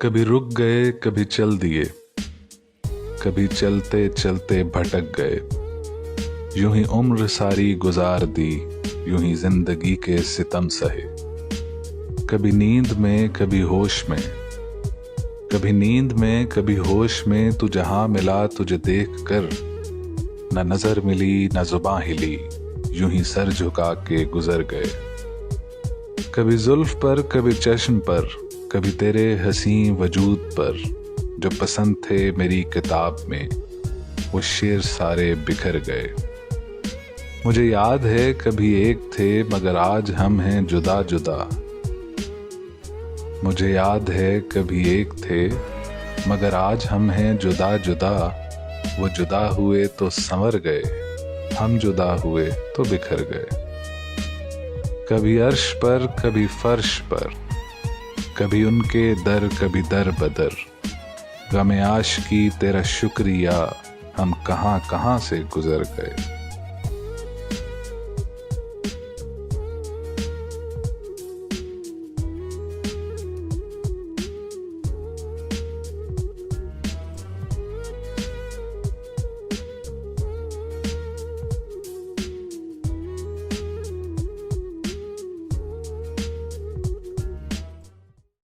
कभी रुक गए, कभी चल दिए, कभी चलते चलते भटक गए। यूं ही उम्र सारी गुजार दी, यूं ही जिंदगी के सितम सहे। कभी नींद में कभी होश में, कभी नींद में कभी होश में, तू जहां मिला तुझे देख कर न नजर मिली न जुबां हिली, यूं ही सर झुका के गुजर गए। कभी जुल्फ पर कभी चश्म पर, कभी तेरे हसी वजूद पर, जो पसंद थे मेरी किताब में वो शेर सारे बिखर गए। मुझे याद है कभी एक थे मगर आज हम हैं जुदा जुदा। मुझे याद है कभी एक थे मगर आज हम हैं जुदा जुदा। वो जुदा हुए तो संवर गए, हम जुदा हुए तो बिखर गए। कभी अर्श पर कभी फर्श पर, कभी उनके दर कभी दर बदर। गमे आशिकी तेरा शुक्रिया, हम कहां कहां से गुजर गए।